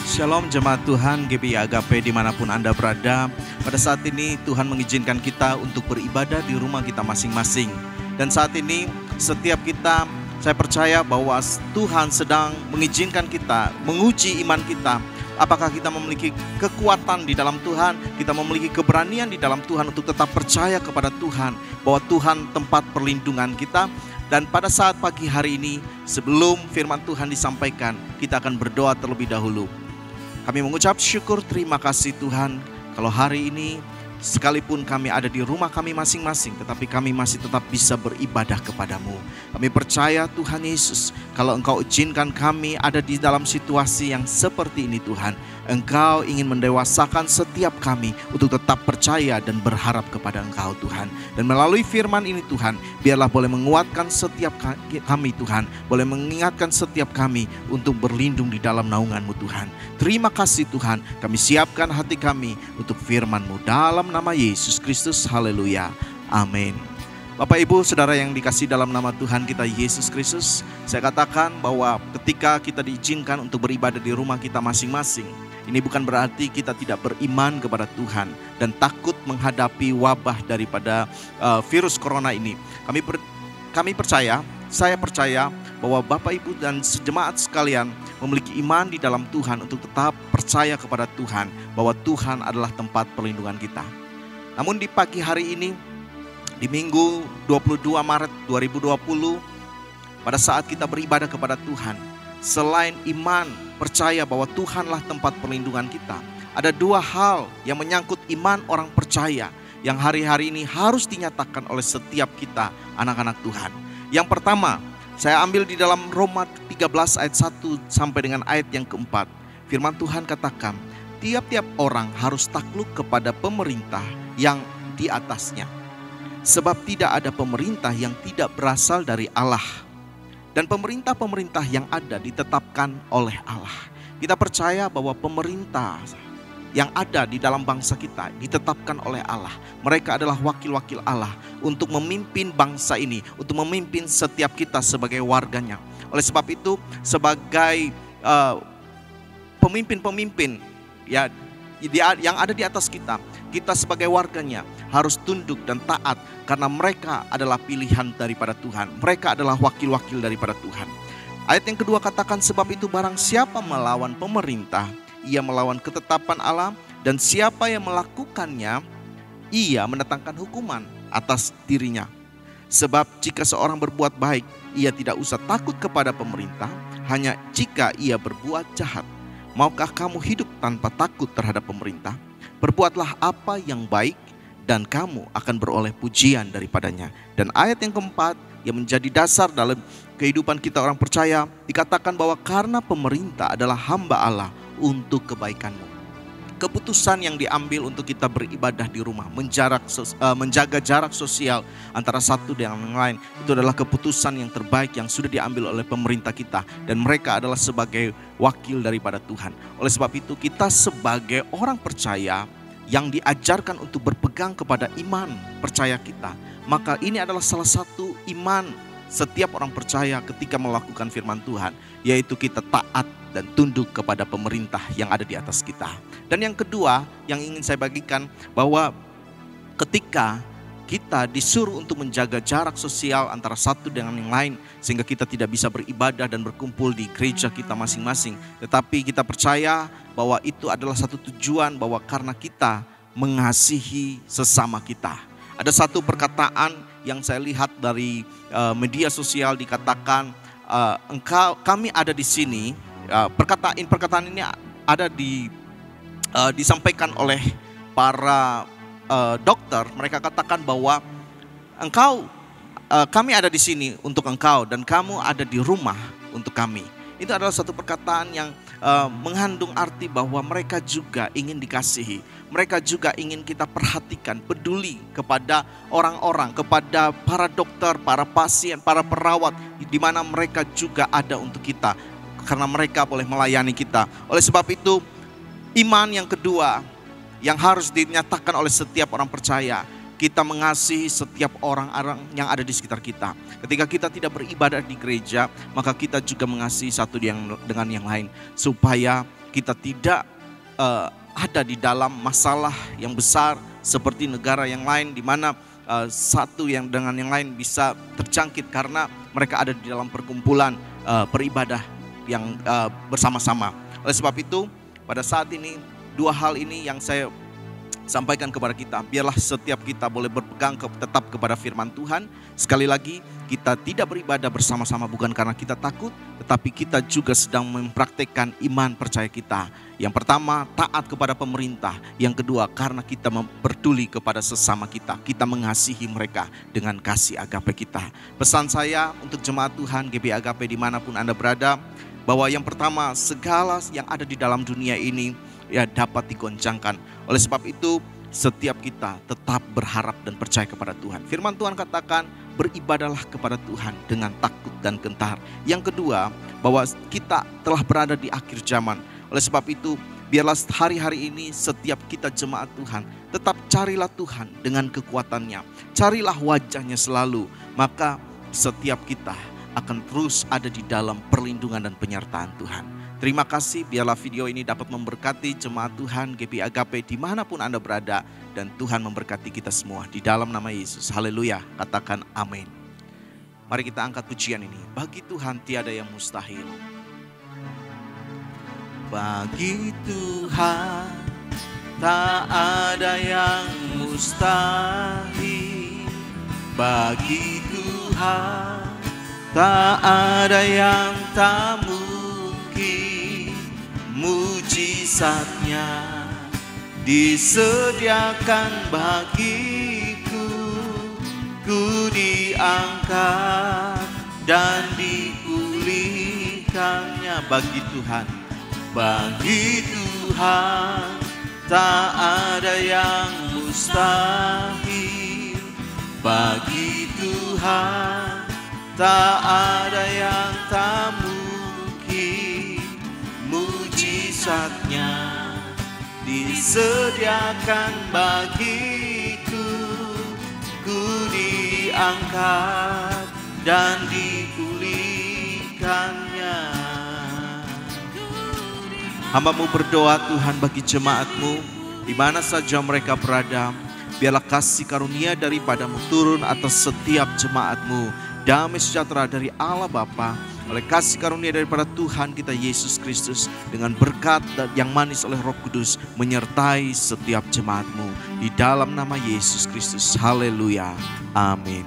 Shalom jemaat Tuhan GBI Agape dimanapun Anda berada. Pada saat ini Tuhan mengizinkan kita untuk beribadah di rumah kita masing-masing. Dan saat ini setiap kita, saya percaya bahwa Tuhan sedang mengizinkan kita, menguji iman kita. Apakah kita memiliki kekuatan di dalam Tuhan, kita memiliki keberanian di dalam Tuhan untuk tetap percaya kepada Tuhan, bahwa Tuhan tempat perlindungan kita. Dan pada saat pagi hari ini, sebelum firman Tuhan disampaikan, kita akan berdoa terlebih dahulu. Kami mengucap syukur, terima kasih Tuhan, kalau hari ini sekalipun kami ada di rumah kami masing-masing, tetapi kami masih tetap bisa beribadah kepadamu. Kami percaya Tuhan Yesus, kalau Engkau izinkan kami ada di dalam situasi yang seperti ini Tuhan, Engkau ingin mendewasakan setiap kami untuk tetap percaya dan berharap kepada Engkau Tuhan. Dan melalui firman ini Tuhan, biarlah boleh menguatkan setiap kami Tuhan, boleh mengingatkan setiap kami untuk berlindung di dalam naungan-Mu Tuhan. Terima kasih Tuhan, kami siapkan hati kami untuk firman-Mu dalam nama Yesus Kristus. Haleluya. Amin. Bapak Ibu Saudara yang dikasihi dalam nama Tuhan kita Yesus Kristus, saya katakan bahwa ketika kita diizinkan untuk beribadah di rumah kita masing-masing, ini bukan berarti kita tidak beriman kepada Tuhan dan takut menghadapi wabah daripada virus corona ini. Kami percaya, saya percaya bahwa Bapak Ibu dan sejemaat sekalian memiliki iman di dalam Tuhan untuk tetap percaya kepada Tuhan, bahwa Tuhan adalah tempat perlindungan kita. Namun di pagi hari ini, di Minggu 22 Maret 2020, pada saat kita beribadah kepada Tuhan, selain iman, percaya bahwa Tuhanlah tempat perlindungan kita, ada dua hal yang menyangkut iman orang percaya yang hari-hari ini harus dinyatakan oleh setiap kita, anak-anak Tuhan. Yang pertama, saya ambil di dalam Roma 13 ayat 1 sampai dengan ayat yang keempat. Firman Tuhan katakan, tiap-tiap orang harus takluk kepada pemerintah yang di atasnya, sebab tidak ada pemerintah yang tidak berasal dari Allah. Dan pemerintah-pemerintah yang ada ditetapkan oleh Allah. Kita percaya bahwa pemerintah yang ada di dalam bangsa kita ditetapkan oleh Allah. Mereka adalah wakil-wakil Allah untuk memimpin bangsa ini, untuk memimpin setiap kita sebagai warganya. Oleh sebab itu, sebagai pemimpin-pemimpin yang ada di atas kita, kita sebagai warganya harus tunduk dan taat karena mereka adalah pilihan daripada Tuhan. Mereka adalah wakil-wakil daripada Tuhan. Ayat yang kedua katakan, sebab itu barang siapa melawan pemerintah, ia melawan ketetapan Allah, dan siapa yang melakukannya, ia mendatangkan hukuman atas dirinya. Sebab jika seorang berbuat baik, ia tidak usah takut kepada pemerintah, hanya jika ia berbuat jahat. Maukah kamu hidup tanpa takut terhadap pemerintah? Berbuatlah apa yang baik, dan kamu akan beroleh pujian daripadanya. Dan ayat yang keempat yang menjadi dasar dalam kehidupan kita orang percaya, dikatakan bahwa karena pemerintah adalah hamba Allah untuk kebaikanmu. Keputusan yang diambil untuk kita beribadah di rumah, menjaga jarak sosial antara satu dengan yang lain, itu adalah keputusan yang terbaik yang sudah diambil oleh pemerintah kita, dan mereka adalah sebagai wakil daripada Tuhan. Oleh sebab itu, kita sebagai orang percaya yang diajarkan untuk berpegang kepada iman percaya kita, maka ini adalah salah satu iman setiap orang percaya ketika melakukan firman Tuhan, yaitu kita taat dan tunduk kepada pemerintah yang ada di atas kita. Dan yang kedua yang ingin saya bagikan, bahwa ketika kita disuruh untuk menjaga jarak sosial antara satu dengan yang lain, sehingga kita tidak bisa beribadah dan berkumpul di gereja kita masing-masing, tetapi kita percaya bahwa itu adalah satu tujuan, bahwa karena kita mengasihi sesama kita. Ada satu perkataan yang saya lihat dari media sosial, dikatakan, kami ada di sini. Perkataan ini ada disampaikan oleh para dokter. Mereka katakan bahwa kami ada di sini untuk engkau, dan kamu ada di rumah untuk kami. Itu adalah satu perkataan yang mengandung arti bahwa mereka juga ingin dikasihi. Mereka juga ingin kita perhatikan, peduli kepada orang-orang, kepada para dokter, para pasien, para perawat, di mana mereka juga ada untuk kita, karena mereka boleh melayani kita. Oleh sebab itu, iman yang kedua yang harus dinyatakan oleh setiap orang percaya, kita mengasihi setiap orang-orang yang ada di sekitar kita. Ketika kita tidak beribadah di gereja, maka kita juga mengasihi satu dengan yang lain, supaya kita tidak ada di dalam masalah yang besar seperti negara yang lain, di mana satu yang dengan yang lain bisa terjangkit karena mereka ada di dalam perkumpulan beribadah yang bersama-sama. Oleh sebab itu, pada saat ini dua hal ini yang saya sampaikan kepada kita. Biarlah setiap kita boleh berpegang tetap kepada firman Tuhan. Sekali lagi, kita tidak beribadah bersama-sama bukan karena kita takut, tetapi kita juga sedang mempraktekkan iman percaya kita. Yang pertama, taat kepada pemerintah. Yang kedua, karena kita peduli kepada sesama kita. Kita mengasihi mereka dengan kasih agape kita. Pesan saya untuk jemaat Tuhan GBI Agape dimanapun Anda berada, bahwa yang pertama, segala yang ada di dalam dunia ini ya dapat digoncangkan. Oleh sebab itu, setiap kita tetap berharap dan percaya kepada Tuhan. Firman Tuhan katakan, beribadahlah kepada Tuhan dengan takut dan gentar. Yang kedua, bahwa kita telah berada di akhir zaman. Oleh sebab itu, biarlah hari-hari ini setiap kita jemaat Tuhan, tetap carilah Tuhan dengan kekuatannya. Carilah wajahnya selalu, maka setiap kita akan terus ada di dalam perlindungan dan penyertaan Tuhan. Terima kasih, biarlah video ini dapat memberkati jemaat Tuhan GBI Agape dimanapun Anda berada. Dan Tuhan memberkati kita semua di dalam nama Yesus. Haleluya, katakan amin. Mari kita angkat pujian ini. Bagi Tuhan tiada yang mustahil. Bagi Tuhan tak ada yang mustahil. Bagi Tuhan tak ada yang tak mungkin. Mujizatnya disediakan bagiku, ku diangkat dan dipulihkannya. Bagi Tuhan tak ada yang mustahil. Bagi Tuhan tak ada yang tak mungkin. Mujizatnya disediakan bagiku, ku diangkat dan dipulihkannya. Hamba-Mu berdoa Tuhan bagi jemaat-Mu di mana saja mereka berada. Biarlah kasih karunia daripada-Mu turun atas setiap jemaat-Mu. Damai sejahtera dari Allah Bapa, oleh kasih karunia daripada Tuhan kita Yesus Kristus, dengan berkat yang manis oleh Roh Kudus menyertai setiap jemaat-Mu. Di dalam nama Yesus Kristus. Haleluya. Amin.